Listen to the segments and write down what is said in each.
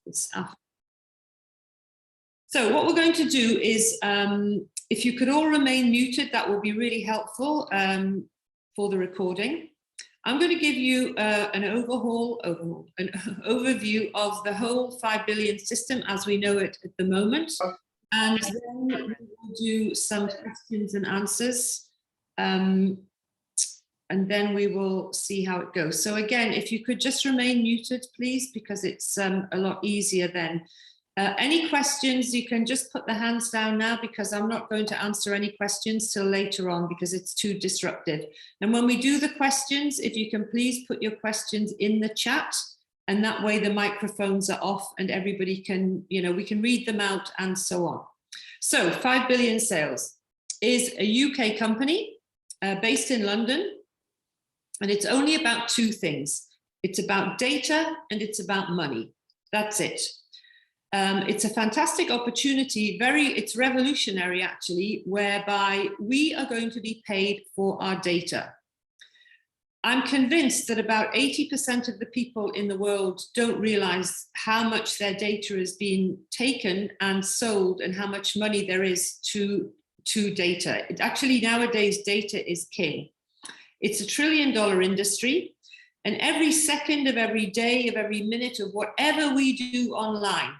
It's so what we're going to do is, if you could all remain muted, that will be really helpful for the recording. I'm going to give you an overview of the whole 5 billion system as we know it at the moment. And then we will do some questions and answers. And then we will see how it goes. So again, if you could just remain muted, please, because it's a lot easier then. Any questions, you can just put the hands down now, because I'm not going to answer any questions till later on because it's too disruptive. And when we do the questions, if you can please put your questions in the chat, and that way the microphones are off and everybody can, we can read them out and so on. So 5BillionSales is a UK company based in London, and it's only about two things. It's about data and it's about money. That's it. It's a fantastic opportunity, it's revolutionary actually, whereby we are going to be paid for our data. I'm convinced that about 80% of the people in the world don't realize how much their data is being taken and sold and how much money there is to data. Actually, nowadays, data is king. It's $1 trillion industry, and every second of every day, of every minute of whatever we do online,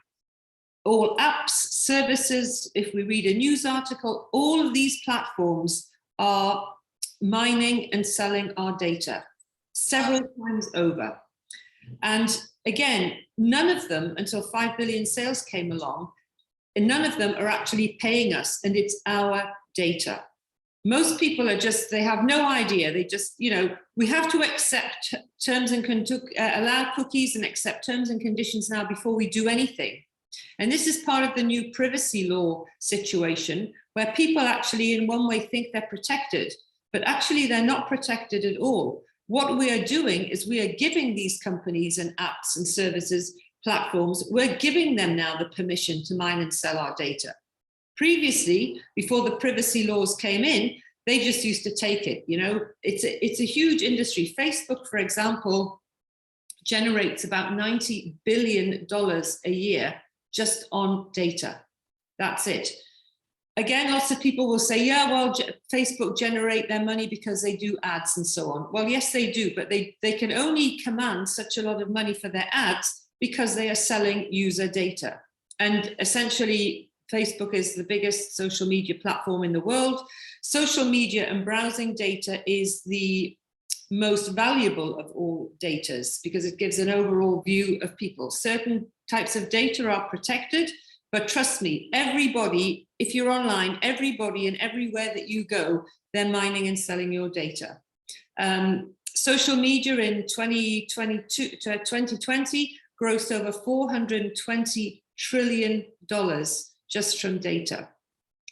all apps, services, if we read a news article, all of these platforms are mining and selling our data several times over. And again, none of them, until 5BillionSales came along, and none of them are actually paying us, and it's our data. Most people are they have no idea. They just, we have to accept terms and allow cookies and accept terms and conditions now before we do anything. And this is part of the new privacy law situation, where people actually in one way think they're protected, but actually they're not protected at all. What we are doing is we are giving these companies and apps and services, platforms, we're giving them now the permission to mine and sell our data. Previously, before the privacy laws came in, they just used to take it. It's a huge industry. Facebook, for example, generates about $90 billion a year just on data. That's it. Again, lots of people will say, yeah, well, Facebook generate their money because they do ads and so on. Well, yes, they do, but they can only command such a lot of money for their ads because they are selling user data. And essentially, Facebook is the biggest social media platform in the world. Social media and browsing data is the most valuable of all data because it gives an overall view of people. Certain types of data are protected, but trust me, everybody, if you're online, everybody and everywhere that you go, they're mining and selling your data. Social media in 2020 grossed over $420 trillion just from data.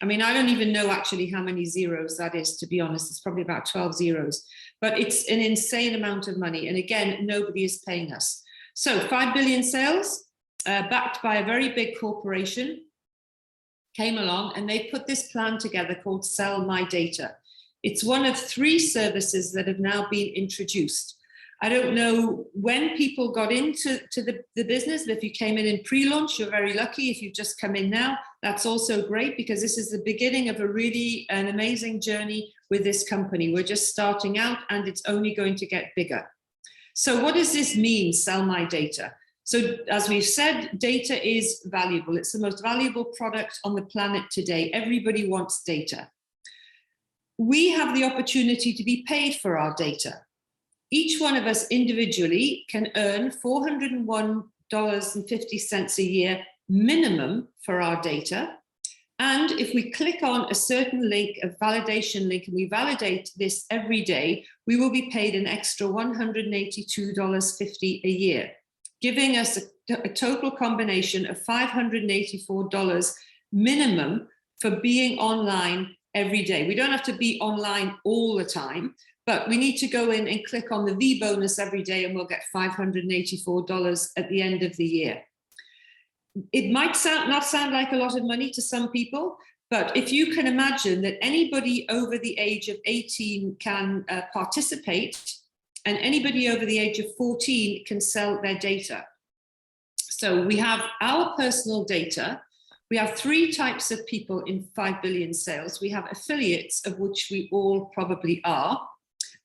I mean, I don't even know actually how many zeros that is, to be honest. It's probably about 12 zeros, but it's an insane amount of money. And again, nobody is paying us. So 5BillionSales, backed by a very big corporation, came along and they put this plan together called Sell My Data. It's one of 3 services that have now been introduced. I don't know when people got into the business, but if you came in pre-launch, you're very lucky. If you've just come in now, that's also great because this is the beginning of an amazing journey with this company. We're just starting out and it's only going to get bigger. So what does this mean, Sell My Data? So as we've said, data is valuable. It's the most valuable product on the planet today. Everybody wants data. We have the opportunity to be paid for our data. Each one of us individually can earn $401.50 a year minimum for our data. And if we click on a certain link, a validation link, and we validate this every day, we will be paid an extra $182.50 a year, giving us a total combination of $584 minimum for being online every day. We don't have to be online all the time, but we need to go in and click on the V bonus every day and we'll get $584 at the end of the year. It might not sound like a lot of money to some people, but if you can imagine that anybody over the age of 18 can participate and anybody over the age of 14 can sell their data. So we have our personal data. We have three types of people in 5 billion sales. We have affiliates, of which we all probably are.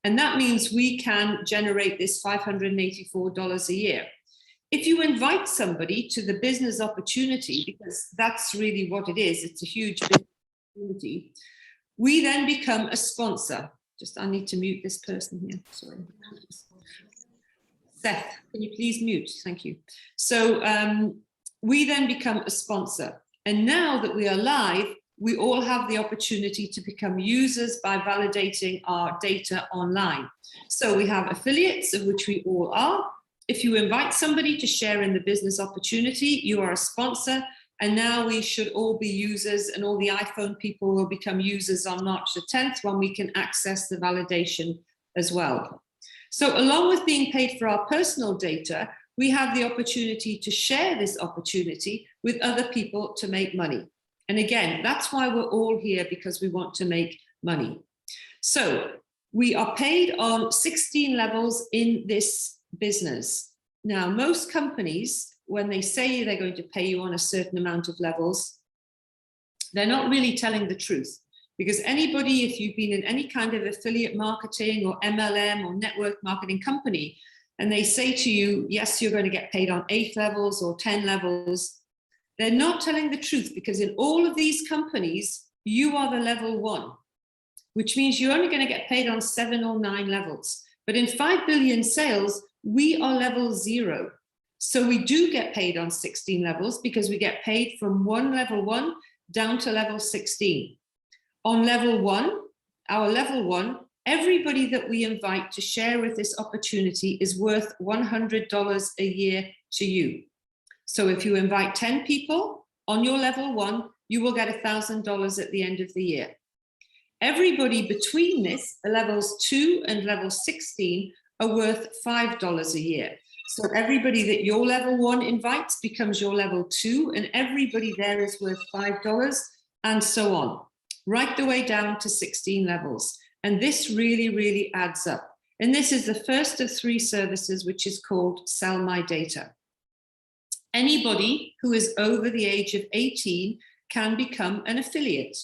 And that means we can generate this $584 a year. If you invite somebody to the business opportunity, because that's really what it is, it's a huge business opportunity, we then become a sponsor. I need to mute this person here, sorry. Seth, can you please mute? Thank you. So we then become a sponsor. And now that we are live, we all have the opportunity to become users by validating our data online. So we have affiliates, of which we all are. If you invite somebody to share in the business opportunity, you are a sponsor. And now we should all be users, and all the iPhone people will become users on March the 10th when we can access the validation as well. So along with being paid for our personal data, we have the opportunity to share this opportunity with other people to make money. And again, that's why we're all here, because we want to make money. So we are paid on 16 levels in this business. Now, most companies, when they say they're going to pay you on a certain amount of levels, they're not really telling the truth. Because anybody, if you've been in any kind of affiliate marketing or MLM or network marketing company, and they say to you, yes, you're going to get paid on 8 levels or 10 levels, they're not telling the truth, because in all of these companies, you are the level 1, which means you're only going to get paid on 7 or 9 levels. But in 5 billion sales, we are level 0. So we do get paid on 16 levels, because we get paid from level 1 down to level 16. On level 1, our level 1, everybody that we invite to share with this opportunity is worth $100 a year to you. So if you invite 10 people on your level 1, you will get $1,000 at the end of the year. Everybody between this, levels 2 and level 16, are worth $5 a year. So everybody that your level 1 invites becomes your level 2, and everybody there is worth $5, and so on, right the way down to 16 levels. And this really, really adds up. And this is the first of 3 services, which is called Sell My Data. Anybody who is over the age of 18 can become an affiliate.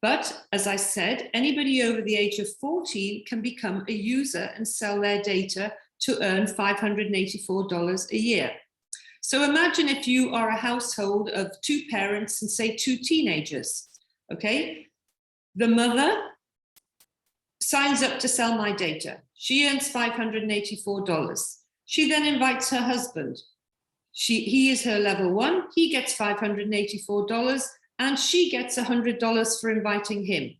But as I said, anybody over the age of 14 can become a user and sell their data to earn $584 a year. So imagine if you are a household of 2 parents and say 2 teenagers, okay? The mother signs up to Sell My Data. She earns $584. She then invites her husband. He is her level 1. He gets $584, and she gets $100 for inviting him.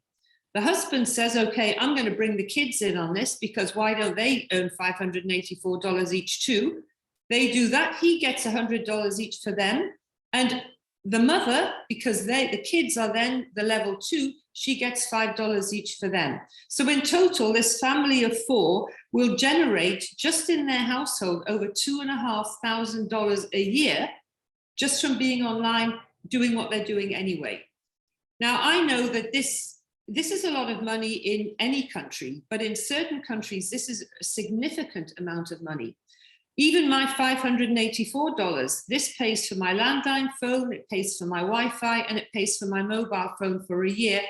The husband says, okay, I'm going to bring the kids in on this, because why don't they earn $584 each too? They do that. He gets $100 each for them. And the mother, because the kids are then the level 2, she gets $5 each for them. So in total, this family of 4 will generate, just in their household, over $2,500 a year, just from being online, doing what they're doing anyway. Now, I know that this is a lot of money in any country, but in certain countries, this is a significant amount of money. Even my $584, this pays for my landline phone, it pays for my Wi-Fi, and it pays for my mobile phone for a year.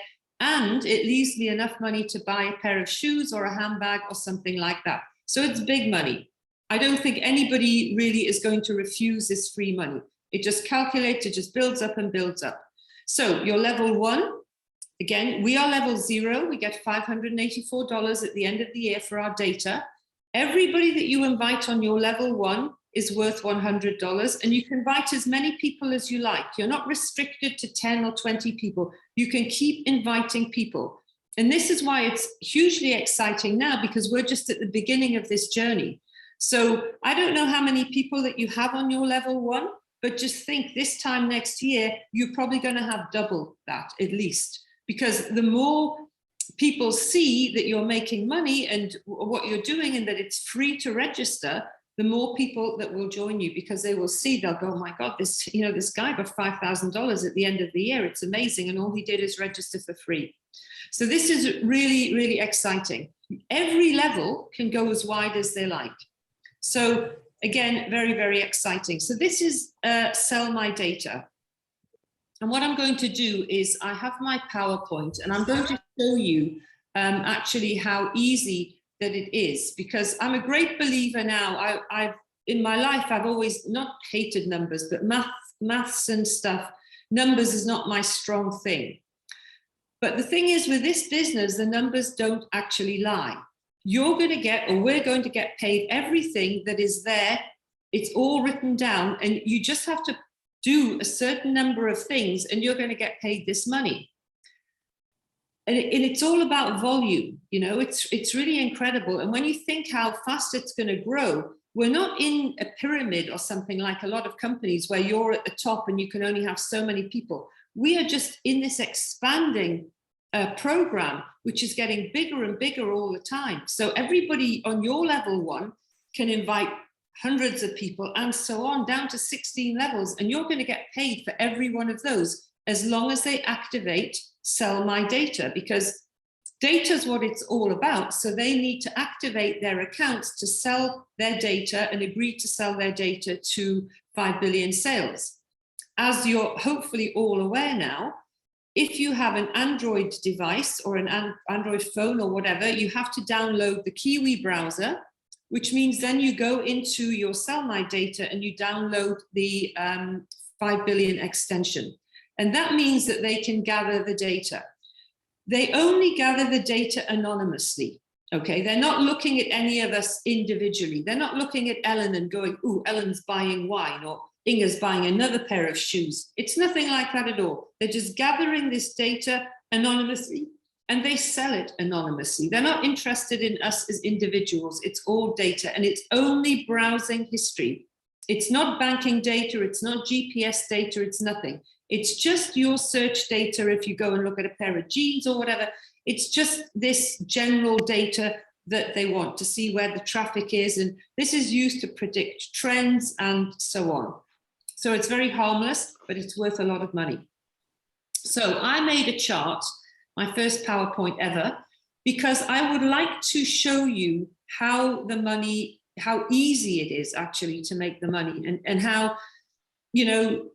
And it leaves me enough money to buy a pair of shoes or a handbag or something like that. So it's big money. I don't think anybody really is going to refuse this free money. It just calculates, it just builds up and builds up. So you're level 1. Again, we are level 0. We get $584 at the end of the year for our data. Everybody that you invite on your level 1 is worth $100, and you can invite as many people as you like. You're not restricted to 10 or 20 people. You can keep inviting people. And this is why it's hugely exciting now, because we're just at the beginning of this journey. So I don't know how many people that you have on your level 1, but just think this time next year, you're probably going to have double that at least, because the more people see that you're making money and what you're doing and that it's free to register, the more people that will join you, because they will see, they'll go, oh my God, this guy got $5,000 at the end of the year. It's amazing. And all he did is register for free. So this is really, really exciting. Every level can go as wide as they like. So again, very, very exciting. So this is Sell My Data. And what I'm going to do is I have my PowerPoint and I'm going to show you actually how easy that it is, because I'm a great believer now. In my life, I've always not hated numbers, but maths and stuff, numbers is not my strong thing. But the thing is, with this business, the numbers don't actually lie. You're going to get, or we're going to get paid everything that is there. It's all written down, and you just have to do a certain number of things and you're going to get paid this money. And it's all about volume, you know, it's really incredible. And when you think how fast it's going to grow, we're not in a pyramid or something like a lot of companies where you're at the top and you can only have so many people. We are just in this expanding program, which is getting bigger and bigger all the time. So everybody on your level 1 can invite hundreds of people and so on, down to 16 levels. And you're going to get paid for every one of those as long as they activate Sell My Data, because data is what it's all about. So they need to activate their accounts to sell their data and agree to sell their data to 5 billion sales. As you're hopefully all aware now, if you have an Android device or an Android phone or whatever, you have to download the Kiwi browser, which means then you go into your Sell My Data and you download the 5 billion extension. And that means that they can gather the data. They only gather the data anonymously, okay? They're not looking at any of us individually. They're not looking at Ellen and going, ooh, Ellen's buying wine, or Inga's buying another pair of shoes. It's nothing like that at all. They're just gathering this data anonymously, and they sell it anonymously. They're not interested in us as individuals. It's all data, and it's only browsing history. It's not banking data. It's not GPS data. It's nothing. It's just your search data. If you go and look at a pair of jeans or whatever, it's just this general data that they want to see where the traffic is. And this is used to predict trends and so on. So it's very harmless, but it's worth a lot of money. So I made a chart, my first PowerPoint ever, because I would like to show you how the money, how easy it is actually to make the money, and how, you know,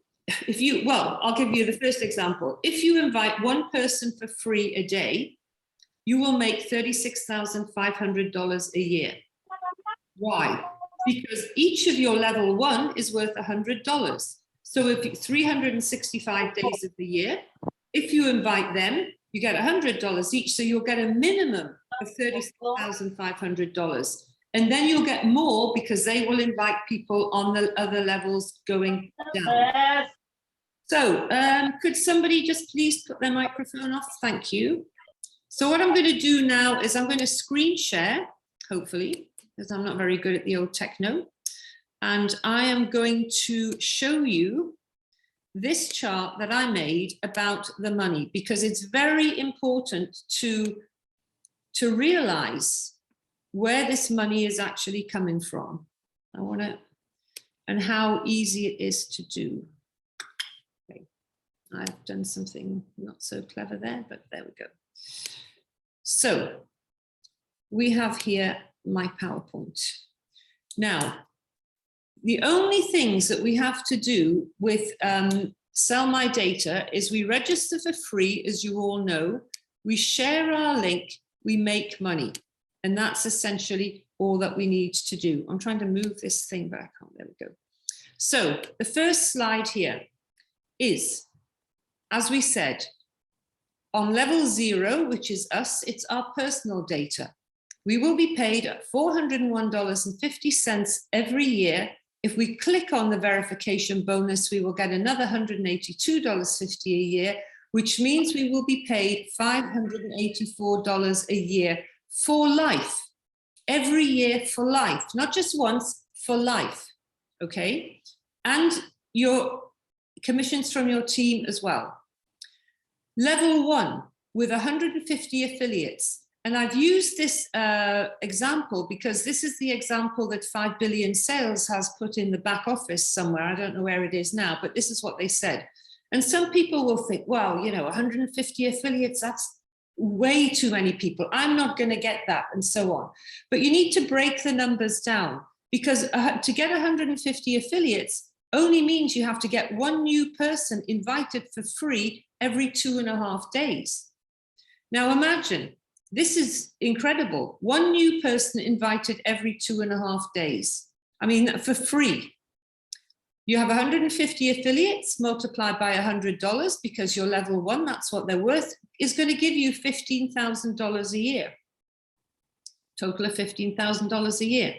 if you, well, I'll give you the first example. If you invite one person for free a day, you will make $36,500 a year. Why? Because each of your level 1 is worth $100. So if you, 365 days of the year, if you invite them, you get $100 each. So you'll get a minimum of $36,500. And then you'll get more because they will invite people on the other levels going down. So could somebody just please put their microphone off? Thank you. So what I'm going to do now is I'm going to screen share, hopefully, because I'm not very good at the old techno. And I am going to show you this chart that I made about the money, because it's very important to realize where this money is actually coming from. I want to, and how easy it is to do. Okay, I've done something not so clever there, but there we go. So we have here my PowerPoint. Now, the only things that we have to do with Sell My Data is we register for free, as you all know, we share our link, we make money. And that's essentially all that we need to do. I'm trying to move this thing back on, there we go. So the first slide here is, as we said, on level 0, which is us, it's our personal data. We will be paid at $401.50 every year. If we click on the verification bonus, we will get another $182.50 a year, which means we will be paid $584 a year for life, every year for life, not just once, for life, okay? And your commissions from your team as well. Level 1 with 150 affiliates. And I've used this example because this is the example that 5 billion sales has put in the back office somewhere. I don't know where it is now, but this is what they said. And some people will think, well, you know, 150 affiliates, that's way too many people. I'm not going to get that, and so on. But you need to break the numbers down, because to get 150 affiliates only means you have to get one new person invited for free every 2.5 days. Now imagine, this is incredible. One new person invited every 2.5 days. I mean, for free. You have 150 affiliates multiplied by $100 because you're level 1, that's what they're worth, is going to give you $15,000 a year. Total of $15,000 a year.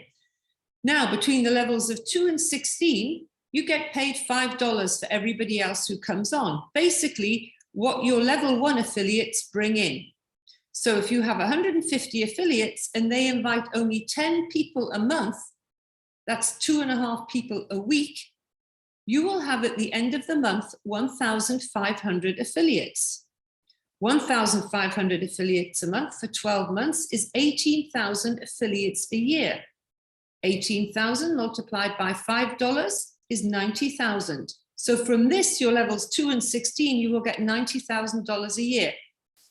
Now, between the levels of 2 and 16, you get paid $5 for everybody else who comes on. Basically, what your level 1 affiliates bring in. So if you have 150 affiliates and they invite only 10 people a month, that's 2.5 people a week, you will have at the end of the month 1,500 affiliates. 1,500 affiliates a month for 12 months is 18,000 affiliates a year. 18,000 multiplied by $5 is 90,000. So from this, your levels 2 and 16, you will get $90,000 a year.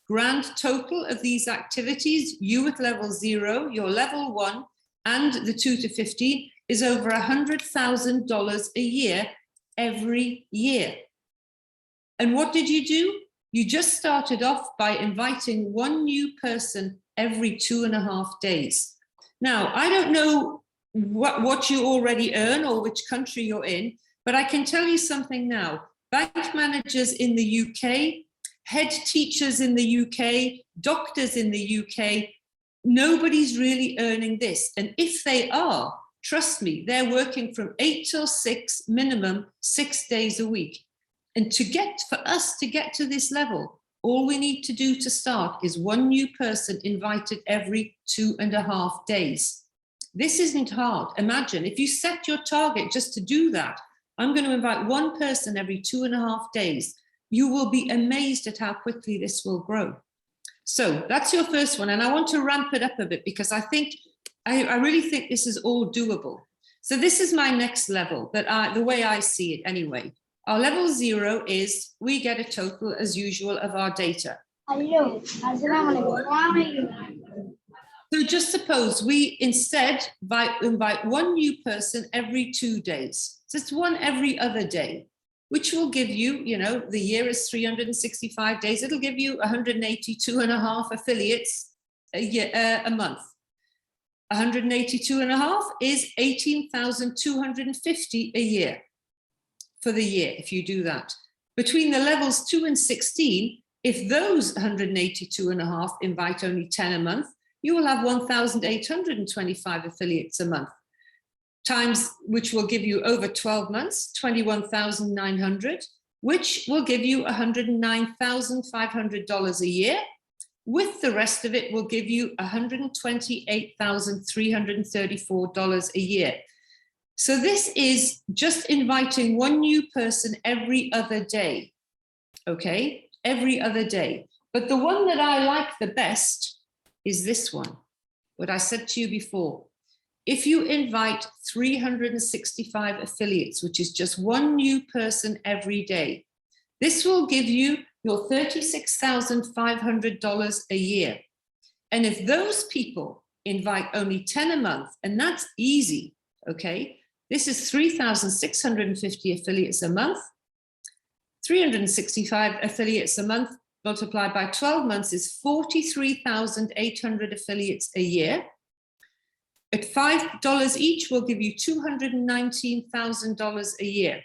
Grand total of these activities, you at level 0, your level 1, and the 2 to 15 is over $100,000 a year, every year. And what did you do? You just started off by inviting one new person every 2.5 days. Now, I don't know what you already earn or which country you're in, but I can tell you something now. Bank managers in the UK, head teachers in the UK, doctors in the UK, nobody's really earning this. And if they are, trust me, they're working from 8 till 6, minimum 6 days a week. And for us to get to this level, all we need to do to start is one new person invited every 2.5 days. This isn't hard. Imagine if you set your target just to do that, I'm going to invite one person every 2.5 days. You will be amazed at how quickly this will grow. So that's your first one. And I want to ramp it up a bit because I really think this is all doable. So this is my next level, but the way I see it anyway. Our level 0 is we get a total as usual of our data. So just suppose we instead invite one new person every 2 days. So it's one every other day, which will give you, the year is 365 days. It'll give you 182.5 affiliates a month. 182.5 is 18,250 a year for the year, if you do that. Between the levels 2 and 16, if those 182.5 invite only 10 a month, you will have 1,825 affiliates a month, which will give you over 12 months, 21,900, which will give you $109,500 a year. With the rest of it will give you $128,334 a year. So this is just inviting one new person every other day, okay? Every other day. But the one that I like the best is this one, what I said to you before. If you invite 365 affiliates, which is just one new person every day, this will give you your $36,500 a year. And if those people invite only 10 a month, and that's easy, okay? This is 3,650 affiliates a month. 365 affiliates a month multiplied by 12 months is 43,800 affiliates a year. At $5 each will give you $219,000 a year,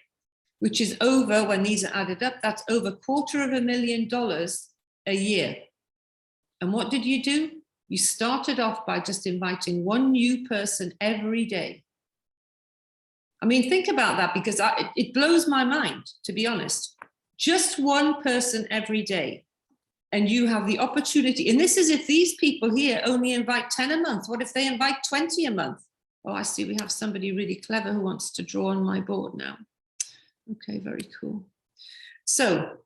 which is over, when these are added up, that's over $250,000 a year. And what did you do? You started off by just inviting one new person every day. I mean, think about that, because it blows my mind, to be honest. Just one person every day. And you have the opportunity, and this is if these people here only invite 10 a month. What if they invite 20 a month? Oh, I see we have somebody really clever who wants to draw on my board now. Okay, very cool. So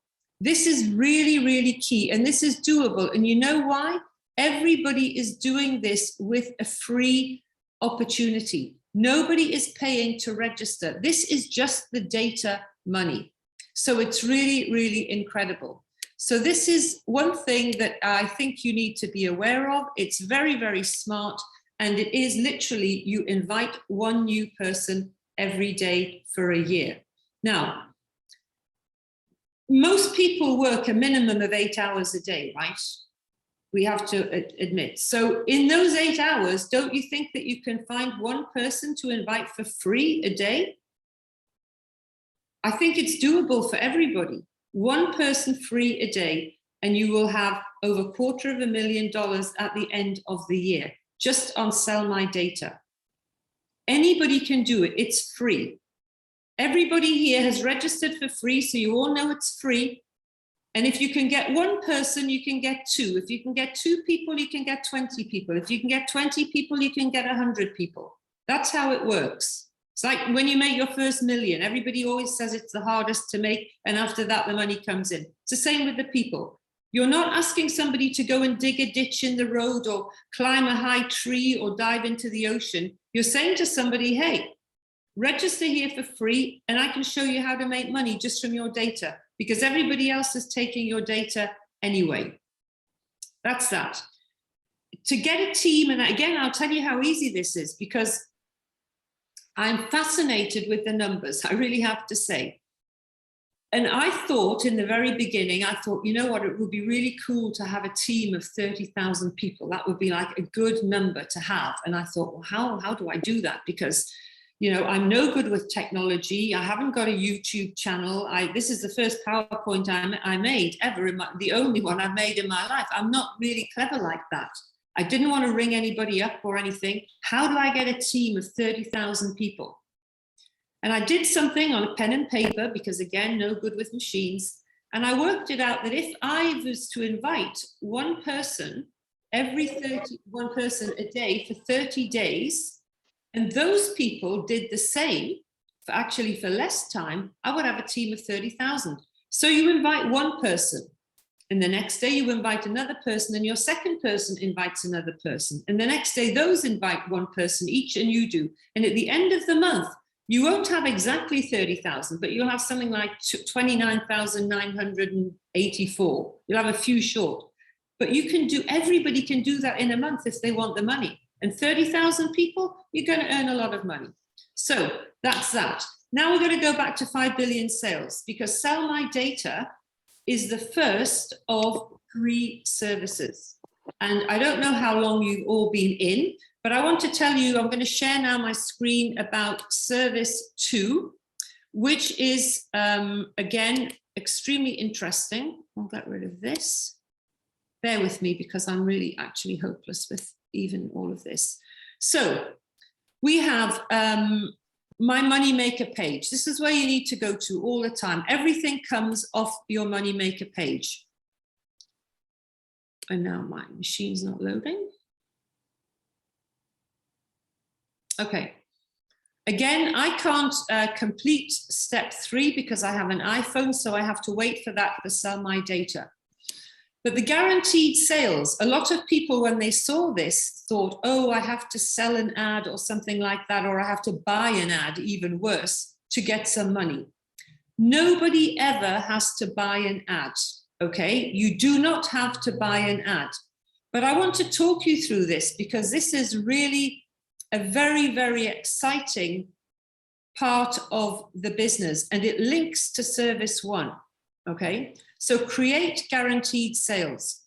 this is really, really key, and this is doable. And you know why? Everybody is doing this with a free opportunity. Nobody is paying to register. This is just the data money. So it's really, really incredible. So this is one thing that I think you need to be aware of. It's very, very smart. And it is literally, you invite one new person every day for a year. Now, most people work a minimum of 8 hours a day, right? We have to admit. So in those 8 hours, don't you think that you can find one person to invite for free a day? I think it's doable for everybody. One person free a day, and you will have over $250,000 at the end of the year, just on Sell My Data. Anybody can do it, it's free. Everybody here has registered for free, so you all know it's free. And if you can get one person, you can get two. If you can get 2 people, you can get 20 people. If you can get 20 people, you can get 100 people. That's how it works. It's like when you make your first million, everybody always says it's the hardest to make, and after that, the money comes in. It's the same with the people. You're not asking somebody to go and dig a ditch in the road or climb a high tree or dive into the ocean. You're saying to somebody, hey, register here for free, and I can show you how to make money just from your data, because everybody else is taking your data anyway. That's that. To get a team, and again, I'll tell you how easy this is, because I'm fascinated with the numbers, I really have to say. And I thought in the very beginning, I thought, you know what, it would be really cool to have a team of 30,000 people. That would be like a good number to have. And I thought, well, how do I do that? Because, you know, I'm no good with technology. I haven't got a YouTube channel. This is the first PowerPoint I made ever, the only one I've made in my life. I'm not really clever like that. I didn't want to ring anybody up or anything. How do I get a team of 30,000 people? And I did something on a pen and paper, because again, no good with machines. And I worked it out that if I was to invite one person one person a day for 30 days, and those people did the same, for less time, I would have a team of 30,000. So you invite one person, and the next day you invite another person, and your second person invites another person. And the next day those invite one person each, and you do. And at the end of the month, you won't have exactly 30,000, but you'll have something like 29,984. You'll have a few short. But everybody can do that in a month if they want the money. And 30,000 people, you're going to earn a lot of money. So that's that. Now we're going to go back to 5 billion sales, because Sell My Data is the first of 3 services. And I don't know how long you've all been in, but I want to tell you, I'm going to share now my screen about service 2, which is, again, extremely interesting. I'll get rid of this. Bear with me, because I'm really actually hopeless with even all of this. So we have my Moneymaker page. This is where you need to go to all the time. Everything comes off your Moneymaker page. And now my machine's not loading. Okay. Again, I can't complete step 3 because I have an iPhone, so I have to wait for that to Sell My Data. But the guaranteed sales, a lot of people, when they saw this, thought, oh, I have to sell an ad or something like that, or I have to buy an ad, even worse, to get some money. Nobody ever has to buy an ad, okay? You do not have to buy an ad. But I want to talk you through this, because this is really a very, very exciting part of the business, and it links to service 1, okay? So create guaranteed sales.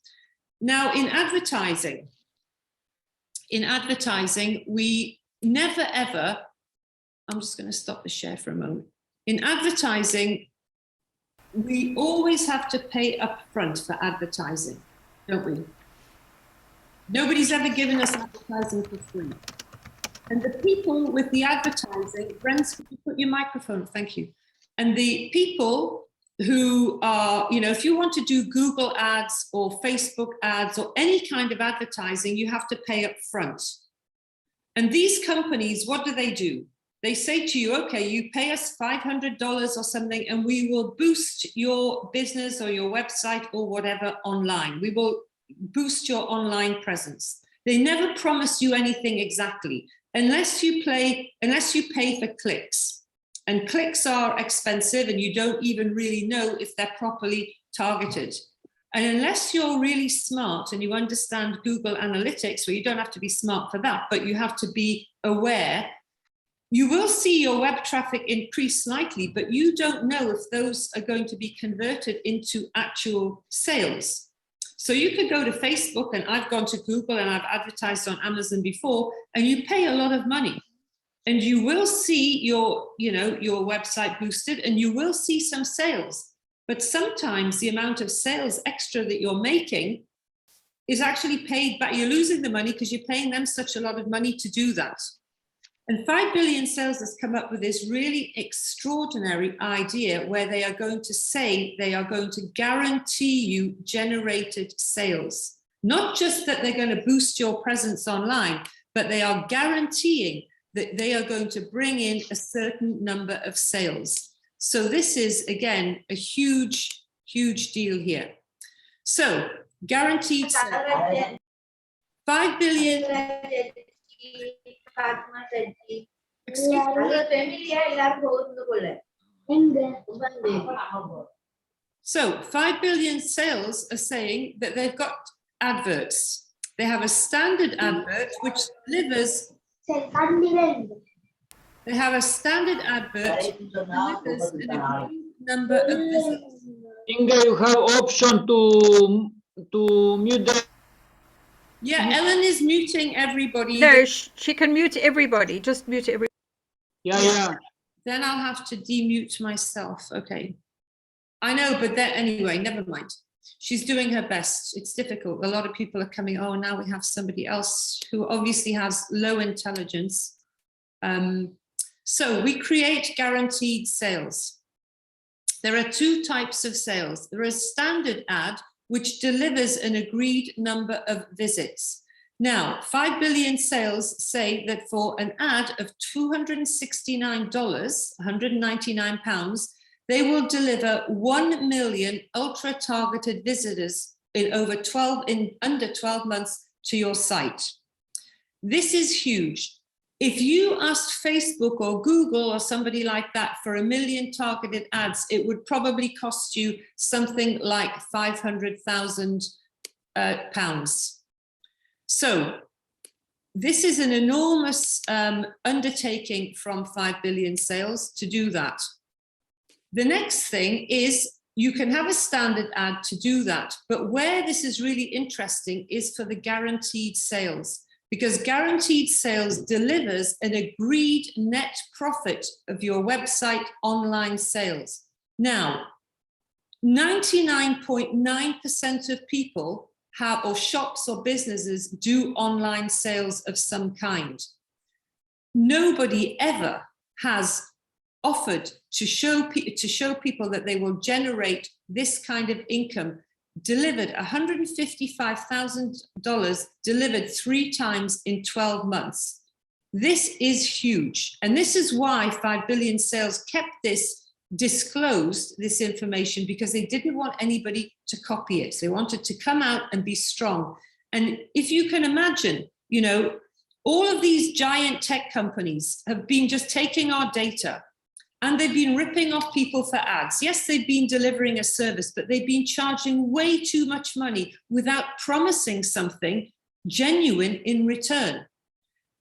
Now in advertising, we never ever, I'm just going to stop the share for a moment. In advertising, we always have to pay up front for advertising, don't we? Nobody's ever given us advertising for free. And the people with the advertising, Brent, could you put your microphone, thank you. And the people who are, you know, if you want to do Google ads or Facebook ads or any kind of advertising, you have to pay up front. And these companies, what do? They say to you, okay, you pay us $500 or something, and we will boost your business or your website or whatever online. We will boost your online presence. They never promise you anything exactly, unless you pay for clicks. And clicks are expensive, and you don't even really know if they're properly targeted. And unless you're really smart and you understand Google Analytics, well, you don't have to be smart for that, but you have to be aware. You will see your web traffic increase slightly, but you don't know if those are going to be converted into actual sales. So you could go to Facebook, and I've gone to Google and I've advertised on Amazon before, and you pay a lot of money. And you will see your website boosted, and you will see some sales. But sometimes the amount of sales extra that you're making is actually paid back. You're losing the money because you're paying them such a lot of money to do that. And 5 Billion Sales has come up with this really extraordinary idea where they are going to say they are going to guarantee you generated sales. Not just that they're going to boost your presence online, but they are guaranteeing that they are going to bring in a certain number of sales. So this is, again, a huge, huge deal here. So guaranteed sales. 5 billion. So 5 billion sales are saying that they've got adverts. They have a standard advert which delivers. They have a standard advert which delivers an agreed number of visits. Inga, you have option to mute the. Yeah, Ellen is muting everybody. No, she can mute everybody. Just mute everybody. Yeah. Then I'll have to demute myself. Okay. I know, but then anyway, never mind. She's doing her best. It's difficult. A lot of people are coming. Oh, now we have somebody else who obviously has low intelligence. So we create guaranteed sales. There are two types of sales. There is standard ad, which delivers an agreed number of visits. Now, 5 billion sales say that for an ad of $269, £199, they will deliver 1 million ultra-targeted visitors in under 12 months to your site. This is huge. If you asked Facebook or Google or somebody like that for 1 million targeted ads, it would probably cost you something like £500,000. So this is an enormous undertaking from 5 billion sales to do that. The next thing is you can have a standard ad to do that, but where this is really interesting is for the guaranteed sales, because guaranteed sales delivers an agreed net profit of your website online sales. Now, 99.9% of people have, or shops or businesses do online sales of some kind. Nobody ever has offered to show people that they will generate this kind of income, delivered $155,000 delivered 3 times in 12 months. This is huge. And this is why 5 billion sales kept this disclosed, this information, because they didn't want anybody to copy it. They wanted to come out and be strong. And if you can imagine, you know, all of these giant tech companies have been just taking our data and they've been ripping off people for ads. Yes, they've been delivering a service, but they've been charging way too much money without promising something genuine in return.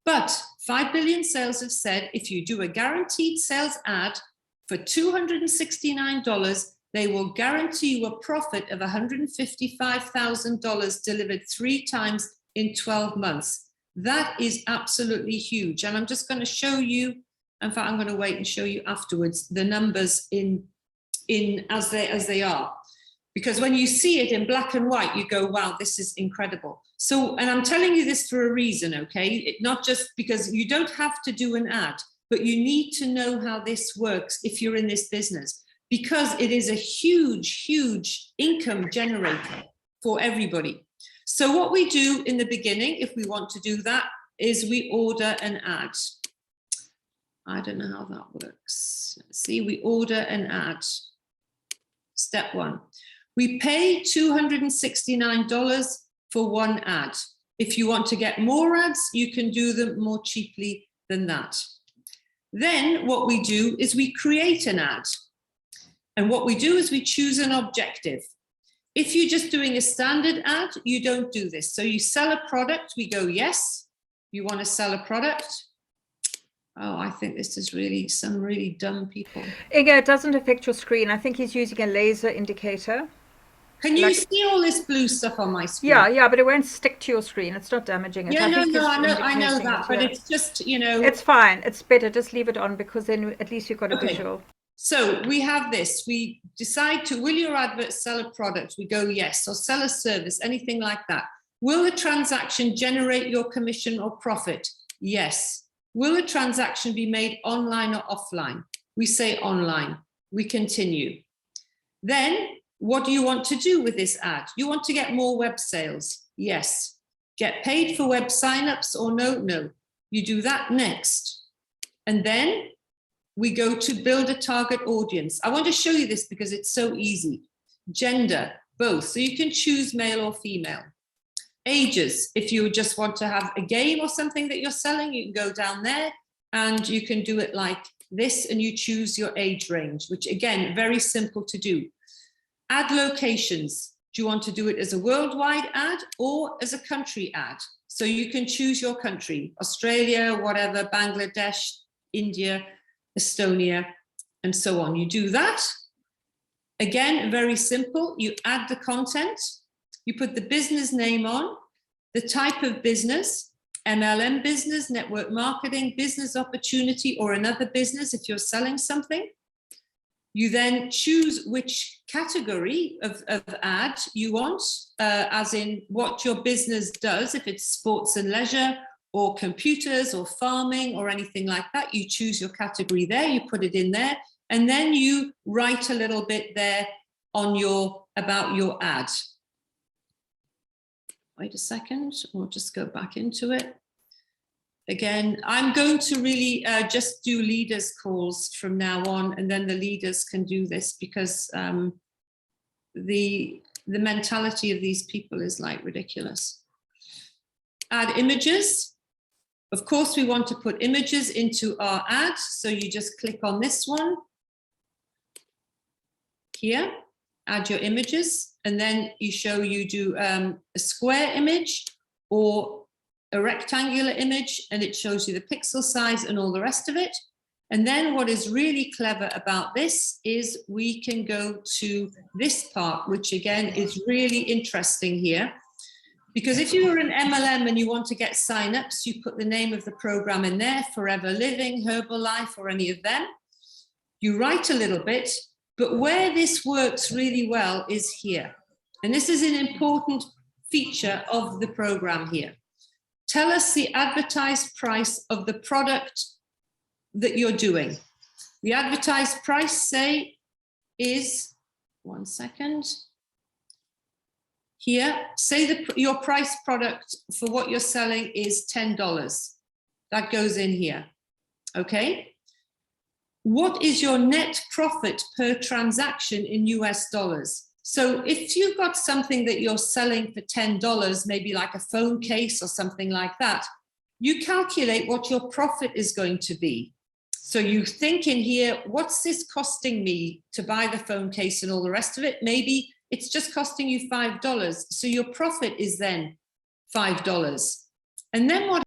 But 5 billion sales have said, if you do a guaranteed sales ad for $269, they will guarantee you a profit of $155,000 delivered 3 times in 12 months. That is absolutely huge. And I'm just going to show you, in fact, I'm going to wait and show you afterwards the numbers in as they are. Because when you see it in black and white, you go, wow, this is incredible. So, and I'm telling you this for a reason, okay? Not just because you don't have to do an ad, but you need to know how this works if you're in this business, because it is a huge, huge income generator for everybody. So what we do in the beginning, if we want to do that, is we order an ad. I don't know how that works. Let's see, we order an ad. Step 1. We pay $269 for 1 ad. If you want to get more ads, you can do them more cheaply than that. Then what we do is we create an ad. And what we do is we choose an objective. If you're just doing a standard ad, you don't do this. So you sell a product, we go, yes. You want to sell a product? Oh, I think this is really some really dumb people. Inga, it doesn't affect your screen. I think he's using a laser indicator. Can you see all this blue stuff on my screen? Yeah, but it won't stick to your screen. It's not damaging it. Yeah, I think I know that, but it's just, you know. It's fine. It's better. Just leave it on because then at least you've got a visual. So we have this. We decide to, will your advert sell a product? We go yes, or sell a service, anything like that. Will the transaction generate your commission or profit? Yes. Will the transaction be made online or offline? We say online. We continue. Then, what do you want to do with this ad? You want to get more web sales? Yes. Get paid for web signups or no? No. You do that next. And then we go to build a target audience. I want to show you this because it's so easy. Gender, both. So you can choose male or female. Ages, if you just want to have a game or something that you're selling, you can go down there and you can do it like this and you choose your age range, which again, very simple to do. Ad locations. Do you want to do it as a worldwide ad or as a country ad? So you can choose your country, Australia, whatever, Bangladesh, India, Estonia, and so on. You do that. Again, very simple. You add the content. You put the business name on, the type of business, MLM business, network marketing, business opportunity, or another business if you're selling something. You then choose which category of ad you want, as in what your business does. If it's sports and leisure, or computers, or farming, or anything like that, you choose your category there, you put it in there, and then you write a little bit there on about your ad. Wait a second, we'll just go back into it. Again, I'm going to really just do leaders calls from now on, and then the leaders can do this because the mentality of these people is like ridiculous. Add images. Of course, we want to put images into our ad. So you just click on this one here, add your images, and then you do a square image or a rectangular image, and it shows you the pixel size and all the rest of it. And then what is really clever about this is we can go to this part, which again is really interesting here. Because if you're an MLM and you want to get signups, you put the name of the program in there, Forever Living, Herbalife, or any of them. You write a little bit, but where this works really well is here. And this is an important feature of the program here. Tell us the advertised price of the product that you're doing. The advertised price, say, is, one second. Here, say your price product for what you're selling is $10. That goes in here, okay? What is your net profit per transaction in US dollars? So if you've got something that you're selling for $10, maybe like a phone case or something like that, you calculate what your profit is going to be. So you think in here, what's this costing me to buy the phone case and all the rest of it? Maybe it's just costing you $5. So your profit is then $5. And then what